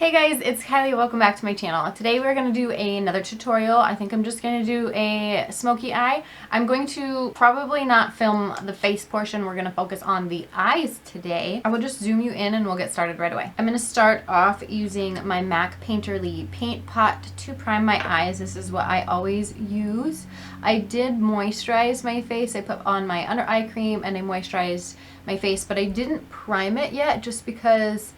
Hey guys, it's Kylie. Welcome back to my channel. Today we're going to do another tutorial. I think I'm just going to do a smoky eye. I'm going to probably not film the face portion. We're going to focus on the eyes today. I will just zoom you in and we'll get started right away. I'm going to start off using my MAC Painterly Paint Pot to prime my eyes. This is what I always use. I did moisturize my face. I put on my under eye cream and I moisturized my face, but I didn't prime it yet just because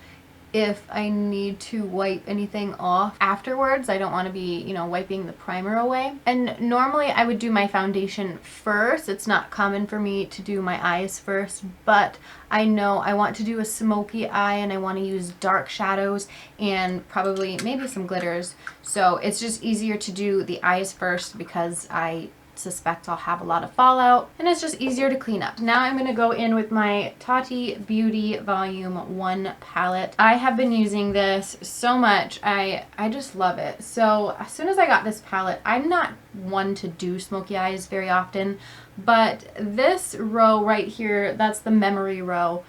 if I need to wipe anything off afterwards, I don't want to be, wiping the primer away. And normally I would do my foundation first. It's not common for me to do my eyes first, but I know I want to do a smoky eye and I want to use dark shadows and probably maybe some glitters. So it's just easier to do the eyes first because I suspect I'll have a lot of fallout and it's just easier to clean up. Now I'm going to go in with my TATI Beauty Volume 1 palette. I have been using this so much. I just love it. So as soon as I got this palette, I'm not one to do smoky eyes very often, but this row right here, that's the memory row,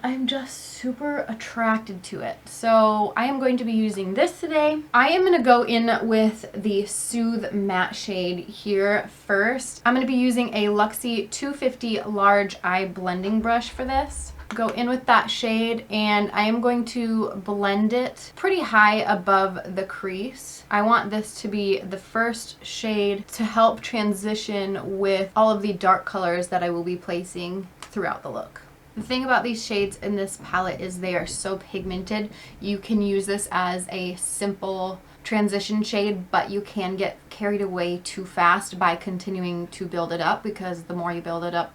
I'm just super attracted to it. So I am going to be using this today. I am going to go in with the Soothe Matte shade here first. I'm going to be using a Luxie 250 large eye blending brush for this. Go in with that shade and I am going to blend it pretty high above the crease. I want this to be the first shade to help transition with all of the dark colors that I will be placing throughout the look. The thing about these shades in this palette is they are so pigmented. You can use this as a simple transition shade, but you can get carried away too fast by continuing to build it up, because the more you build it up,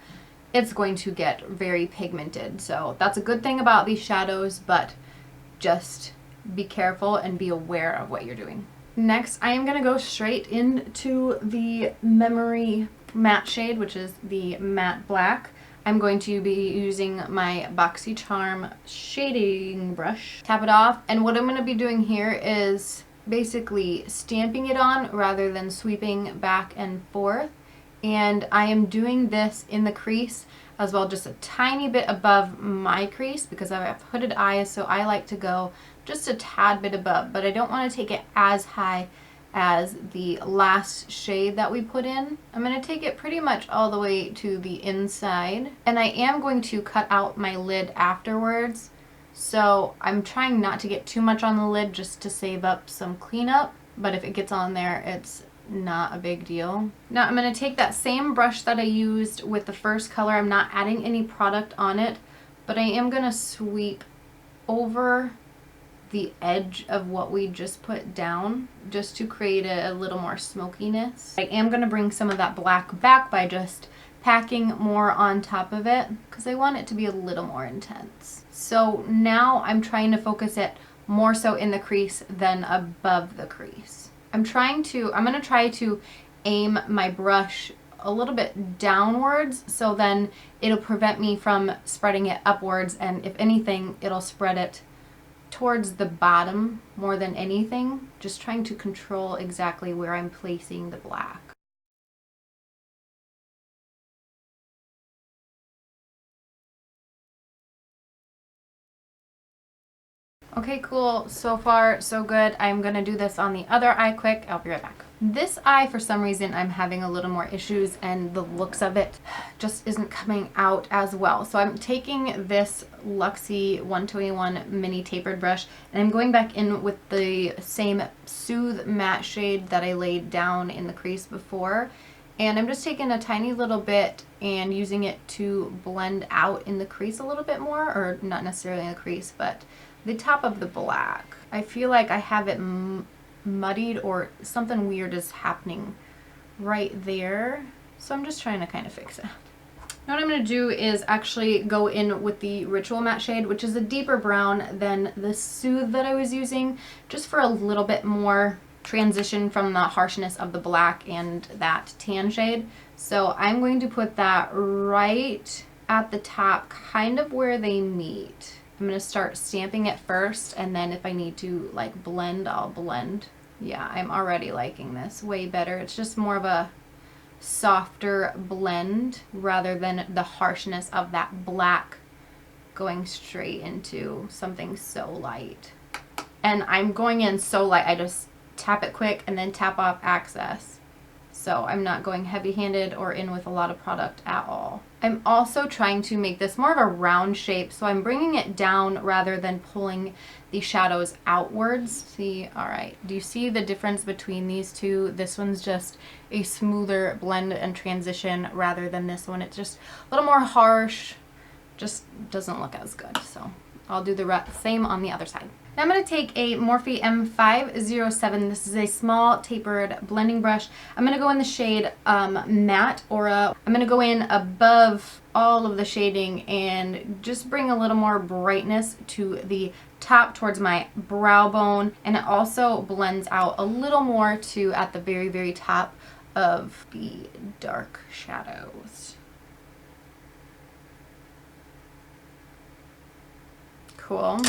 it's going to get very pigmented. So that's a good thing about these shadows, but just be careful and be aware of what you're doing. Next, I am going to go straight into the Memory Matte shade, which is the matte black. I'm going to be using my BoxyCharm shading brush. Tap it off, and what I'm going to be doing here is basically stamping it on rather than sweeping back and forth. And I am doing this in the crease as well, just a tiny bit above my crease because I have hooded eyes, so I like to go just a tad bit above, but I don't want to take it as high as the last shade that we put in. I'm going to take it pretty much all the way to the inside, and I am going to cut out my lid afterwards, so I'm trying not to get too much on the lid just to save up some cleanup, but if it gets on there, it's not a big deal. Now I'm going to take that same brush that I used with the first color. I'm not adding any product on it, but I am going to sweep over the edge of what we just put down just to create a little more smokiness. I am going to bring some of that black back by just packing more on top of it because I want it to be a little more intense. So now I'm trying to focus it more so in the crease than above the crease. I'm going to try to aim my brush a little bit downwards, so then it'll prevent me from spreading it upwards, and if anything, it'll spread it towards the bottom more than anything. Just trying to control exactly where I'm placing the black. Okay, cool. So far, so good. I'm going to do this on the other eye quick. I'll be right back. This eye, for some reason, I'm having a little more issues and the looks of it just isn't coming out as well. So I'm taking this Luxie 121 mini tapered brush and I'm going back in with the same Soothe Matte shade that I laid down in the crease before. And I'm just taking a tiny little bit and using it to blend out in the crease a little bit more, or not necessarily in the crease, but the top of the black. I feel like I have it muddied or something weird is happening right there. So I'm just trying to kind of fix it. Now what I'm going to do is actually go in with the Ritual Matte shade, which is a deeper brown than the Soothe that I was using, just for a little bit more transition from the harshness of the black and that tan shade. So I'm going to put that right at the top, kind of where they meet. I'm going to start stamping it first, and then if I need to like blend, I'll blend. Yeah, I'm already liking this way better. It's just more of a softer blend rather than the harshness of that black going straight into something so light. And I'm going in so light. I just tap it quick and then tap off access. So I'm not going heavy-handed or in with a lot of product at all. I'm also trying to make this more of a round shape, so I'm bringing it down rather than pulling the shadows outwards. See, all right, do you see the difference between these two? This one's just a smoother blend and transition rather than this one. It's just a little more harsh, just doesn't look as good. So I'll do the same on the other side. Now I'm going to take a Morphe M507. This is a small tapered blending brush. I'm going to go in the shade Matte Aura. I'm going to go in above all of the shading and just bring a little more brightness to the top towards my brow bone. And it also blends out a little more to at the very, very top of the dark shadows. Cool.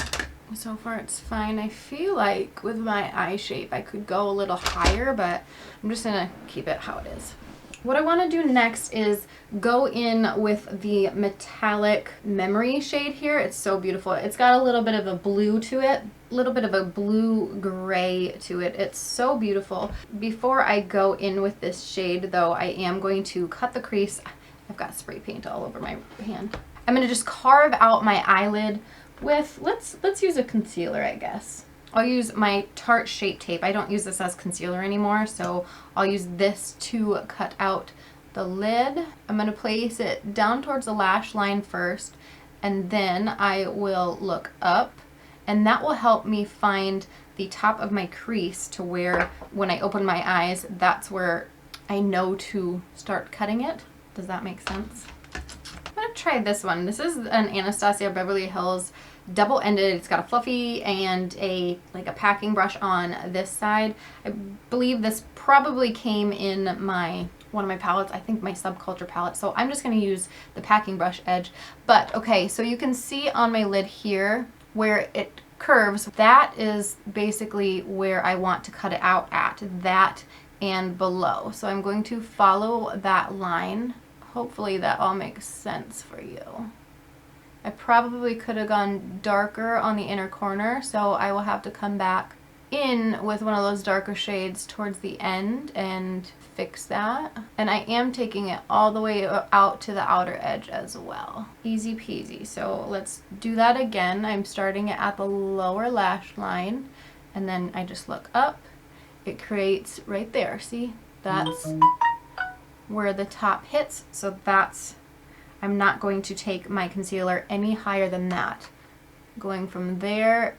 So far it's fine. I feel like with my eye shape I could go a little higher, but I'm just gonna keep it how it is. What I want to do next is go in with the metallic memory shade here. It's so beautiful. It's got a little bit of a blue to it, a little bit of a blue gray to it. It's so beautiful. Before I go in with this shade though, I am going to cut the crease. I've got spray paint all over my hand. I'm going to just carve out my eyelid with, let's use a concealer, I guess. I'll use my Tarte Shape Tape. I don't use this as concealer anymore, so I'll use this to cut out the lid. I'm going to place it down towards the lash line first, and then I will look up, and that will help me find the top of my crease to where when I open my eyes, that's where I know to start cutting it. Does that make sense? I'm going to try this one. This is an Anastasia Beverly Hills double-ended. It's got a fluffy and a packing brush on this side. I believe this probably came in one of my palettes, I think my Subculture palette, so I'm just going to use the packing brush edge. But okay, so you can see on my lid here where it curves. That is basically where I want to cut it out at, that and below. So I'm going to follow that line. Hopefully that all makes sense for you. I probably could have gone darker on the inner corner, so I will have to come back in with one of those darker shades towards the end and fix that. And I am taking it all the way out to the outer edge as well. Easy peasy. So let's do that again. I'm starting it at the lower lash line, and then I just look up. It creates right there. See? That's where the top hits, so that's, I'm not going to take my concealer any higher than that. Going from there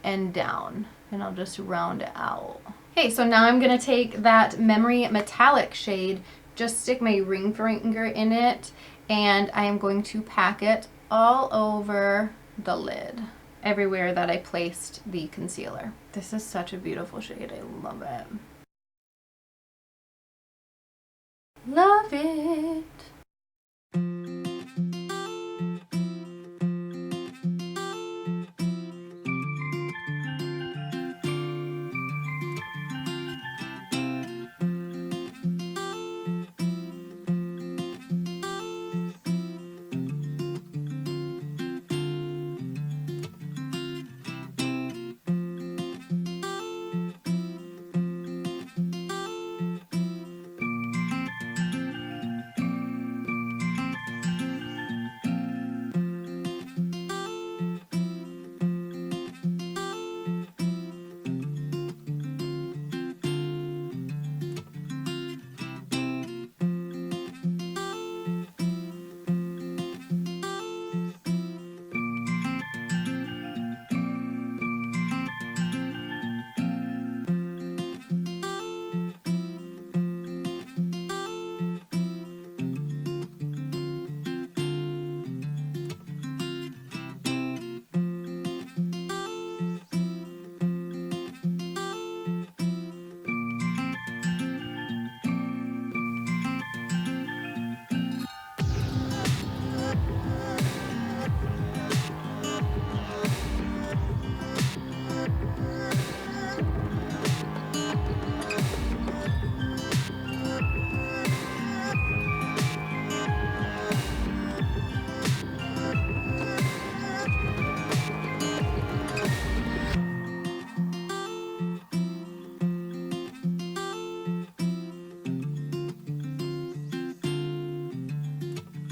and down, and I'll just round it out. Okay, so now I'm gonna take that Memory Metallic shade, just stick my ring finger in it, and I am going to pack it all over the lid, everywhere that I placed the concealer. This is such a beautiful shade, I love it. Love it.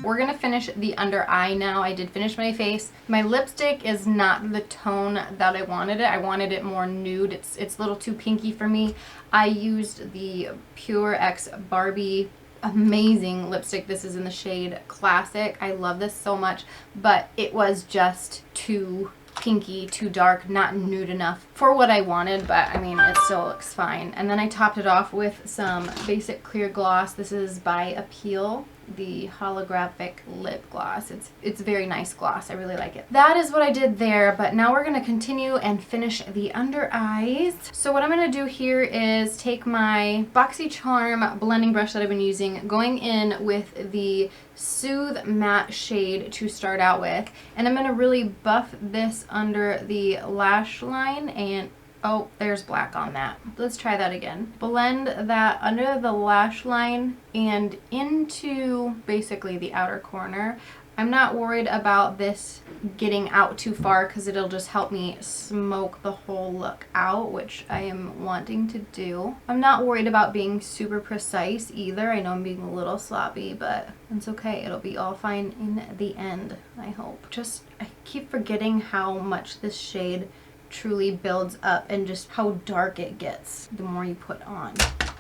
We're gonna finish the under eye now. I did finish my face. My lipstick is not the tone that I wanted it. I wanted it more nude. It's a little too pinky for me. I used the Pure X Barbie amazing lipstick. This is in the shade Classic. I love this so much, but it was just too pinky, too dark, not nude enough for what I wanted, but I mean, it still looks fine. And then I topped it off with some basic clear gloss. This is by Appeal, the holographic lip gloss. It's very nice gloss. I really like it. That is what I did there, but now we're going to continue and finish the under eyes. So what I'm going to do here is take my BoxyCharm blending brush that I've been using, going in with the Soothe Matte shade to start out with, and I'm going to really buff this under the lash line. And oh, there's black on that. Let's try that again. Blend that under the lash line and into basically the outer corner. I'm not worried about this getting out too far because it'll just help me smoke the whole look out, which I am wanting to do. I'm not worried about being super precise either. I know I'm being a little sloppy, but it's okay. It'll be all fine in the end, I hope. I keep forgetting how much this shade truly builds up and just how dark it gets the more you put on.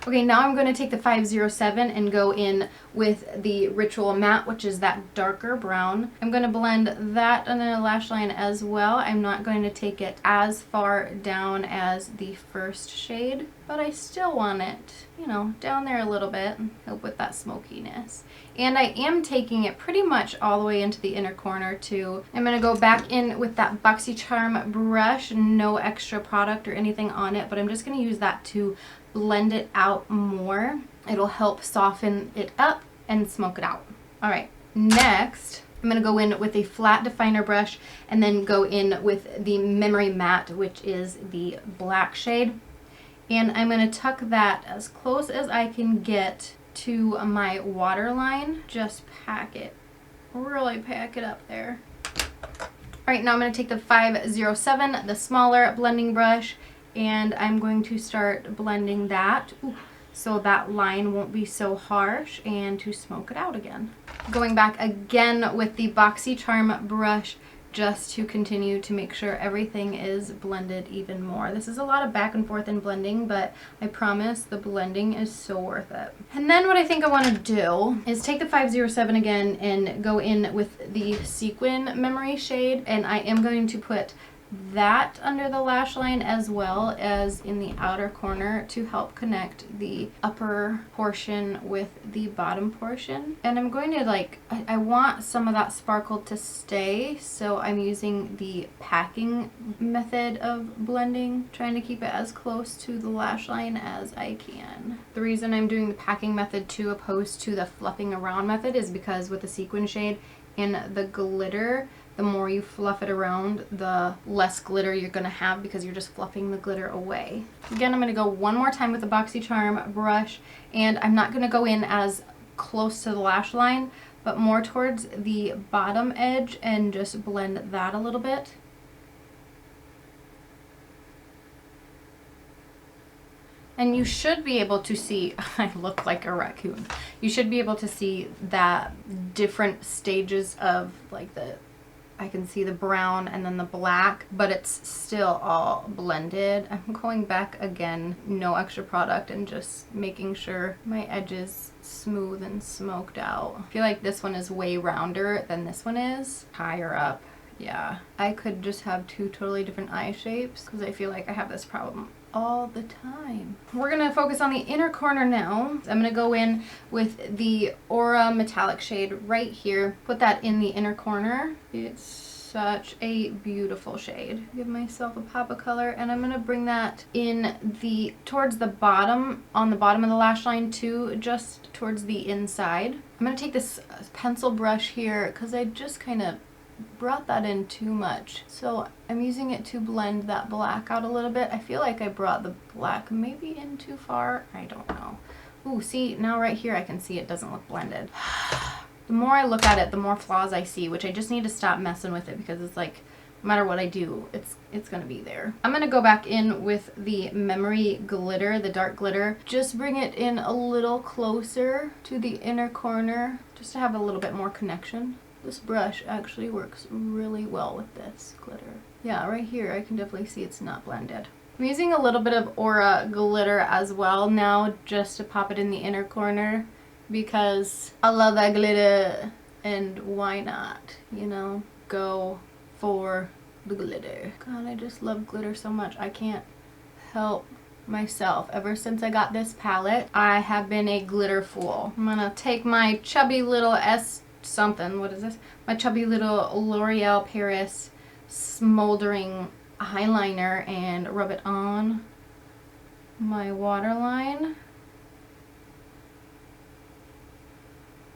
Okay, now I'm going to take the 507 and go in with the Ritual Matte, which is that darker brown. I'm going to blend that under the lash line as well. I'm not going to take it as far down as the first shade, but I still want it, you know, down there a little bit, help with that smokiness. And I am taking it pretty much all the way into the inner corner too. I'm going to go back in with that BoxyCharm brush, no extra product or anything on it, but I'm just going to use that to blend it out more. It'll help soften it up and smoke it out. All right, next I'm going to go in with a flat definer brush and then go in with the Memory Matte, which is the black shade. And I'm going to tuck that as close as I can get to my waterline. Just pack it, really pack it up there. All right, now I'm going to take the 507, the smaller blending brush, and I'm going to start blending that so that line won't be so harsh, and to smoke it out again. Going back again with the BoxyCharm brush just to continue to make sure everything is blended even more. This is a lot of back and forth in blending, but I promise the blending is so worth it. And then what I think I want to do is take the 507 again and go in with the Sequin Memory shade, and I am going to put that under the lash line as well as in the outer corner to help connect the upper portion with the bottom portion. And I'm going to I want some of that sparkle to stay, so I'm using the packing method of blending, trying to keep it as close to the lash line as I can. The reason I'm doing the packing method too opposed to the fluffing around method is because with the sequin shade and the glitter, the more you fluff it around, the less glitter you're going to have because you're just fluffing the glitter away. Again, I'm going to go one more time with the BoxyCharm brush, and I'm not going to go in as close to the lash line, but more towards the bottom edge and just blend that a little bit. And you should be able to see, I look like a raccoon. You should be able to see that different stages of I can see the brown and then the black, but it's still all blended. I'm going back again, no extra product, and just making sure my edges smooth and smoked out. I feel like this one is way rounder than this one is. Higher up, yeah. I could just have two totally different eye shapes because I feel like I have this problem all the time. We're gonna focus on the inner corner now. I'm gonna go in with the Aura metallic shade right here, put that in the inner corner. It's such a beautiful shade. Give myself a pop of color, and I'm gonna bring that in towards the bottom, on the bottom of the lash line too, just towards the inside. I'm gonna take this pencil brush here because I just kind of brought that in too much, so I'm using it to blend that black out a little bit. I feel like I brought the black maybe in too far. I don't know. Ooh, see, now right here I can see it doesn't look blended. The more I look at it, the more flaws I see, which I just need to stop messing with it because it's like no matter what I do, it's gonna be there. I'm gonna go back in with the memory glitter, the dark glitter. Just bring it in a little closer to the inner corner, just to have a little bit more connection. This brush actually works really well with this glitter. Yeah, right here I can definitely see it's not blended. I'm using a little bit of Aura glitter as well now, just to pop it in the inner corner, because I love that glitter, and why not, you know, go for the glitter. God, I just love glitter so much. I can't help myself. Ever since I got this palette, I have been a glitter fool. I'm gonna take my chubby little what is this? My chubby little L'Oreal Paris Smoldering eyeliner and rub it on my waterline.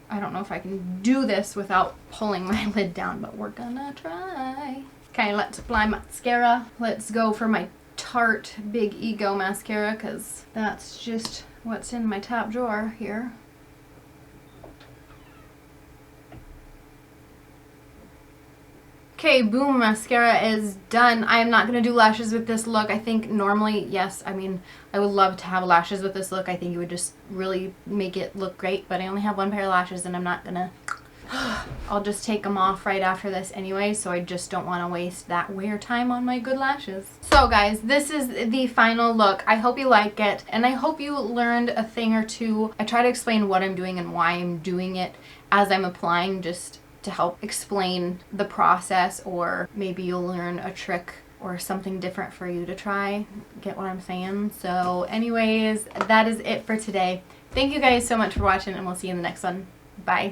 I don't know if I can do this without pulling my lid down, but we're gonna try. Okay, let's apply mascara. Let's go for my Tarte Big Ego mascara, because that's just what's in my top drawer here. Okay, boom, mascara is done. I am not going to do lashes with this look. I think normally, yes, I mean, I would love to have lashes with this look. I think it would just really make it look great, but I only have one pair of lashes and I'm not going to... I'll just take them off right after this anyway, so I just don't want to waste that wear time on my good lashes. So guys, this is the final look. I hope you like it, and I hope you learned a thing or two. I try to explain what I'm doing and why I'm doing it as I'm applying, just to help explain the process, or maybe you'll learn a trick or something different for you to try. Get what I'm saying? So anyways, that is it for today. Thank you guys so much for watching, and we'll see you in the next one. Bye.